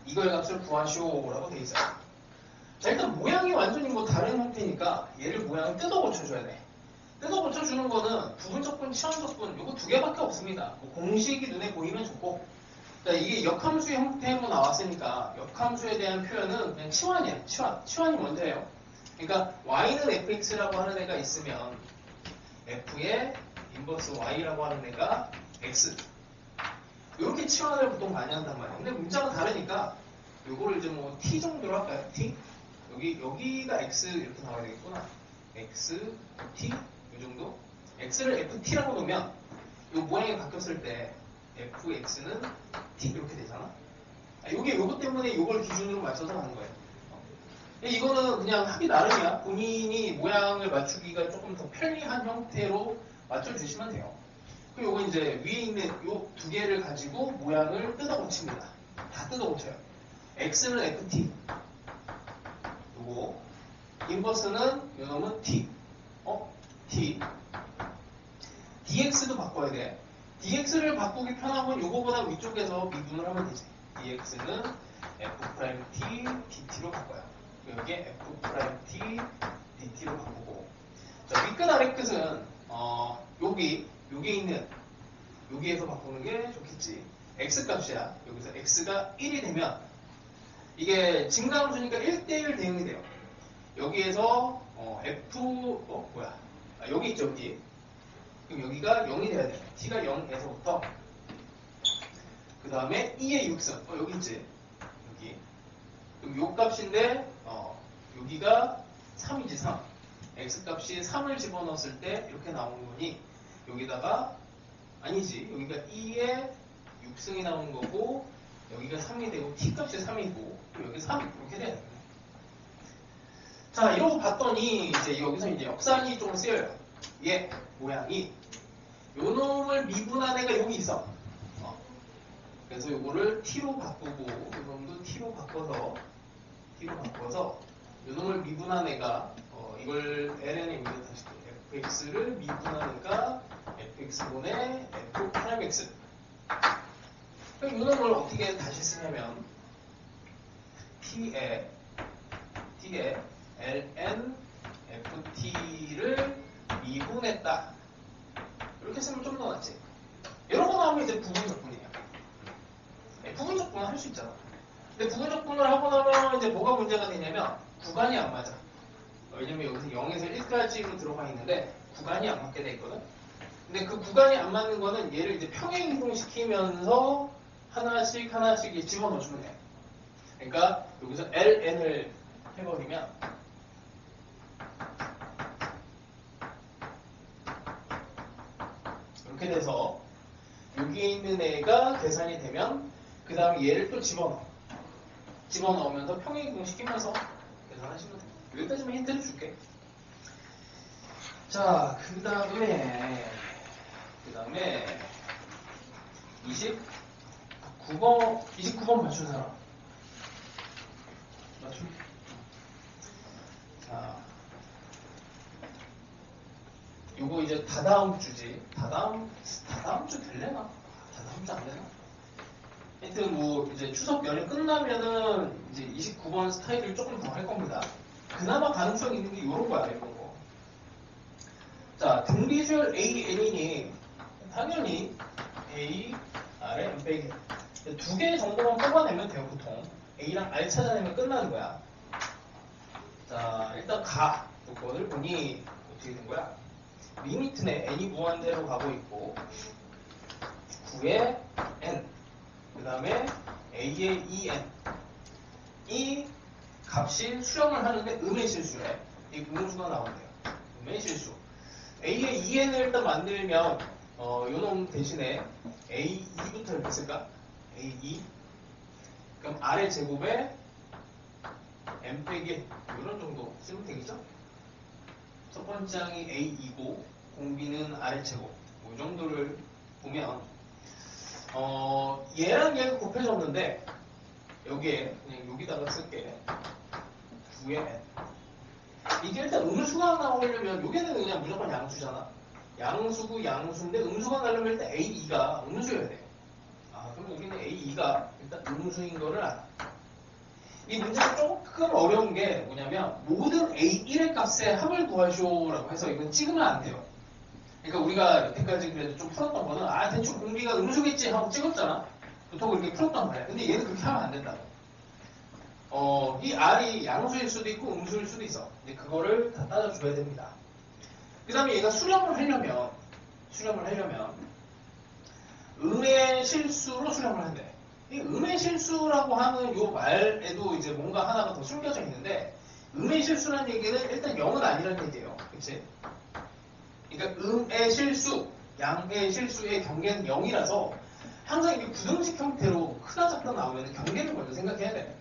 A: 이거의 값을 구하시오라고 돼 있어요. 자, 일단 모양이 완전히 뭐 다른 형태니까 얘를 모양을 뜯어 고쳐줘야 돼. 뜯어 고쳐주는 거는 부분적분, 치환적분 요거 2개밖에 없습니다. 뭐 공식이 눈에 보이면 좋고 자, 이게 역함수 형태로 나왔으니까 역함수에 대한 표현은 그냥 치환이야. 치환이 먼저예요. 그러니까 y는 fx라고 하는 애가 있으면 f의 인버스 y라고 하는 애가 x 이렇게 치환을 보통 많이 한단 말이에요. 근데 문자가 다르니까 요거를 이제 뭐 t 정도로 할까요? t? 여기가 x 이렇게 나와야 되겠구나. x, t 이 정도? x를 ft라고 놓으면 이 모양이 바뀌었을 때 fx는 t 이렇게 되잖아. 요것 때문에 이걸 기준으로 맞춰서 하는 거예요. 이거는 그냥 하기 나름이야. 본인이 모양을 맞추기가 조금 더 편리한 형태로 맞춰주시면 돼요. 그리고 요거 이제 위에 있는 요 2개를 가지고 모양을 뜯어 고칩니다. 다 뜯어 고쳐요. x는 ft 요거 인버스는 요놈은 t t dx도 바꿔야 돼. dx를 바꾸기 편한 건 요거보다 위쪽에서 미분을 하면 되지. dx는 f't dt로 바꿔요. 여기에 f't dt로 바꾸고 자, 윗끝 아래끝은 여기에 있는 여기에서 바꾸는 게 좋겠지. x값이야. 여기서 x가 1이 되면 이게 증가함수니까 1대1 대응이 돼요. 여기에서 여기 있죠, 여기. 그럼 여기가 0이 돼야 돼. t가 0에서부터 그 다음에 2의 6승. 여기 있지. 여기. 그럼 요 값인데 여기가 3이지 3. x값이 3을 집어넣었을 때 이렇게 나오는 거니 여기다가 아니지. 여기가 2의 6승이 나오는 거고 여기가 3이 되고 t값이 3이고 여기 3 이렇게 돼야 돼. 자, 이러고 봤더니 이제 여기서 이제 역산이 좀 쓰여요. 얘 모양이 요 놈을 미분한 애가 여기 있어. 그래서 요거를 t로 바꾸고 요 놈도 t로 바꿔서 요 놈을 미분한 애가 이걸 ln에 여기다 다시 fx를 미분한 애가 fx분의 f 프라임 x. 그럼 요 놈을 어떻게 다시 쓰냐면 t에 ln ft를 미분했다. 이렇게 쓰면 좀 더 낫지. 이런 거 나오면 이제 부분적분이에요. 부분적분을 할 수 있잖아. 근데 부분적분을 하고 나면 이제 뭐가 문제가 되냐면 구간이 안 맞아. 왜냐면 여기서 0에서 1까지로 들어가 있는데 구간이 안 맞게 돼 있거든. 근데 그 구간이 안 맞는 거는 얘를 이제 평행 이동시키면서 하나씩 집어넣어주면 돼. 그러니까 여기서 ln을 해버리면 이렇게 돼서 여기에 있는 애가 계산이 되면 그 다음에 얘를 또 집어넣으면서 평행 이동시키면서 계산하시면 돼요. 여기까지만 힌트를 줄게. 자, 그 다음에 29번 맞춘 사람. 맞춤? 자, 요거 이제 다다음 주지. 다다음 주 될래나? 다다음 주 안 되나? 하여튼 뭐 이제 추석 연휴 끝나면은 이제 29번 스타일을 조금 더 할 겁니다. 그나마 가능성 있는 게 요런 거야, 이런 거. 자, 등비주얼 AN이니 당연히 A, R에 M 빼기. 두 개의 정보만 뽑아내면 돼요, 보통. A랑 R 찾아내면 끝나는 거야. 자, 일단 요거를 보니 어떻게 된 거야? 리미트네 n이 무한대로 가고 있고 9의 n 그 다음에 a의 2n 이 값이 수렴을 하는데 음의 실수래. 이 음수가 나온대요. 음의 실수. a의 2n을 일단 만들면 요놈 대신에 a2부터 이렇게 쓸까? a2 그럼 r의 제곱에 m 빼기 이런 정도 쓰면 되겠죠? 첫 번째 항이 A2고 공비는 R제곱 이 정도를 보면 얘랑 얘가 곱해졌는데 여기에 그냥 여기다가 쓸게 9의 n 이게 일단 음수가 나오려면 여기는 그냥 무조건 양수잖아. 양수고 양수인데 음수가 나려면 일단 A2가 음수여야 돼. 그럼 우리는 A2가 일단 음수인 거를 알아. 이 문제가 조금 어려운 게 뭐냐면 모든 A1의 값의 합을 구하시오라고 해서 이건 찍으면 안 돼요. 그러니까 우리가 여태까지 그래도 좀 풀었던 거는 대충 공비가 음수겠지 하고 찍었잖아. 보통 그렇게 풀었단 말이야. 근데 얘는 그렇게 하면 안 된다고. 이 R이 양수일 수도 있고 음수일 수도 있어. 근데 그거를 다 따져줘야 됩니다. 그 다음에 얘가 수렴을 하려면 음의 실수로 수렴을 한대. 이 음의 실수라고 하는 요 말에도 이제 뭔가 하나가 더 숨겨져 있는데 음의 실수라는 얘기는 일단 0은 아니라는 얘기예요. 그치? 그러니까 음의 실수, 양의 실수의 경계는 0이라서 항상 이게 부등식 형태로 크다 작다 나오면 경계를 먼저 생각해야 돼.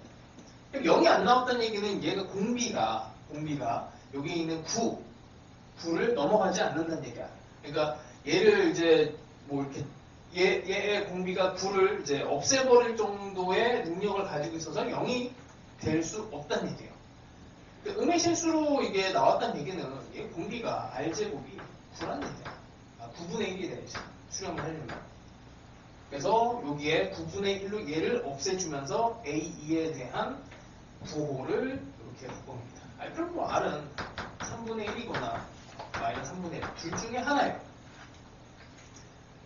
A: 0이 안 나왔다는 얘기는 얘가 공비가 여기 있는 9를 넘어가지 않는다는 얘기야. 그러니까 얘를 이제 뭐 이렇게 얘의 공비가 9를 이제 없애버릴 정도의 능력을 가지고 있어서 0이 될 수 없다는 얘기예요. 음의 실수로 이게 나왔다는 얘기는 얘 공비가 R제곱이 9라는 얘기야. 9분의 1이 되지. 수렴을 하려면. 그래서 여기에 9분의 1로 얘를 없애주면서 A2에 대한 부호를 이렇게 바꿉니다. 그럼 뭐 R은 3분의 1이거나 마이너스 3분의 1 둘 중에 하나예요.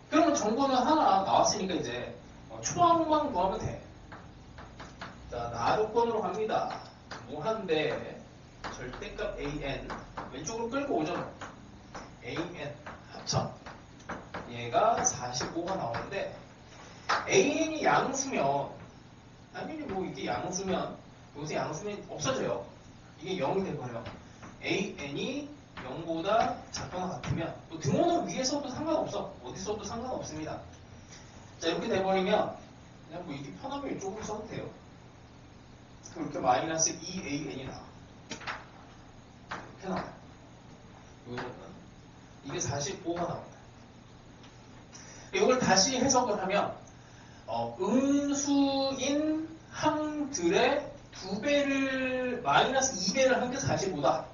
A: 그러면 정보는 하나 나왔으니까 이제 초항만 구하면 돼. 자, 나루권으로 갑니다. 무한대 절대값 an 왼쪽으로 끌고 오죠. an 합쳐 얘가 45가 나오는데 an이 양수면 당연히 뭐 이게 양수면 여기서 양수면 없어져요. 이게 0이 돼버려. an이 0보다 작거나 같으면 뭐 등호는 위에서도 상관없어. 어디서도 상관없습니다. 자 이렇게 돼버리면 그냥 뭐 이게 편하면 이쪽으로 써도 돼요. 그럼 이렇게 마이너스 2an이 나와. 이렇게 나와요. 여기서는 이게 45가 나옵니다. 이걸 다시 해석을 하면 음수인 항들의 2배를 마이너스 2배를 한 게 45다.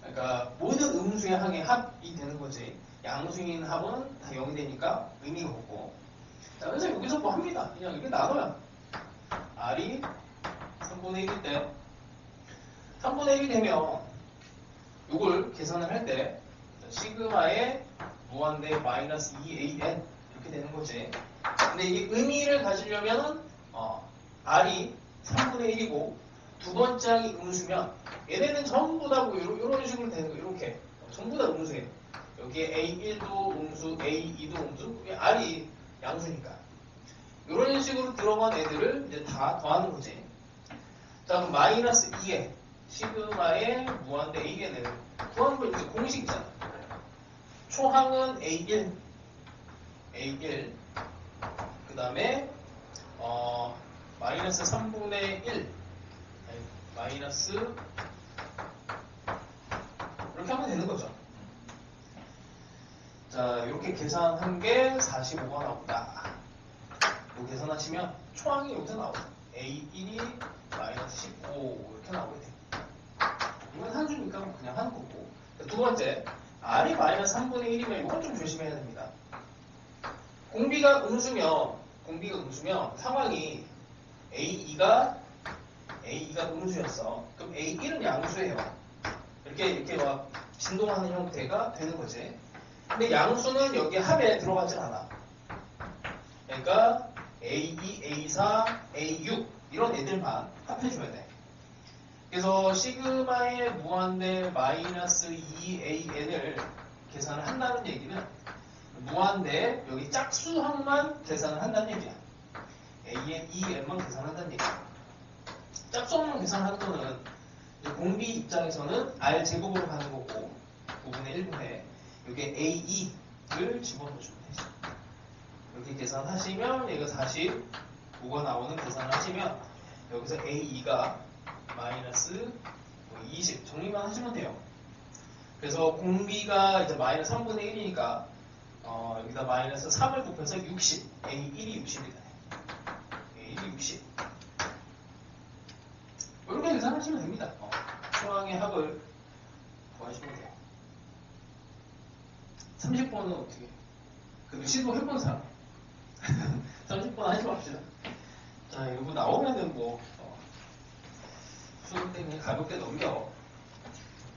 A: 그러니까 모든 음수의 항의 합이 되는 거지. 양수인 합은 다 0이 되니까 의미가 없고. 자, 그래서 여기서 뭐 합니다. 그냥 이게 나눠요. R이 3분의 1일 때 3분의 1이 되면 이걸 계산을 할 때 시그마의 무한대 마이너스 2an 이렇게 되는 거지. 근데 이게 의미를 가지려면 R이 3분의 1이고 두 번째 항이 음수면 얘네는 전부 다 뭐 이런 식으로 되는 거 이렇게 전부 다 음수예요. 여기에 A1도 음수, A2도 음수, R이 양수니까 이런 식으로 들어간 애들을 이제 다 더하는 거지. 자 그럼 마이너스 2에 시그마의 무한대 An을 구하는 거 이제 공식 있잖아. 초항은 A1 그 다음에 마이너스 3분의 1 마이너스 이렇게 하면 되는 거죠. 자 이렇게 계산한 게 45가 나온다. 이거 계산하시면 초항이 여기서 나오죠. A1이 마이너스 15 이렇게 나오게 돼요. 이건 한 주니까 그냥 하는 거고. 두 번째 R이 마이너스 3분의 1이면 이건 좀 조심해야 됩니다. 공비가 음수면 상황이 A2가 음수였어. 그럼 A1은 양수예요. 이렇게 막 진동하는 형태가 되는 거지. 근데 양수는 여기 합에 들어가질 않아. 그러니까 A2, A4, A6 이런 애들만 합해줘야 돼. 그래서 시그마의 무한대 마이너스 2an을 계산을 한다는 얘기는 무한대 여기 짝수항만 계산을 한다는 얘기야. an, 2n만 계산한다는 얘기야. 짝수항만 계산하는 거는 공비 입장에서는 r 제곱으로 가는 거고 5분의 1분의 여기에 a2를 집어넣어주면 되죠. 이렇게 계산하시면 얘가 45가 나오는 계산을 하시면 여기서 a2가 마이너스 20 정리만 하시면 돼요. 그래서 공비가 이제 마이너스 3분의 1이니까 여기다 마이너스 3을 곱해서 60 A1이 60이다. A1이 60 이렇게 계산하시면 됩니다. 초항의 합을 구하시면 돼요. 30번은 어떻게? 그래도 시도해본 사람 30번 하지 맙시다. 자 이거 나오면은 뭐 수능 때문에 가볍게 넘겨.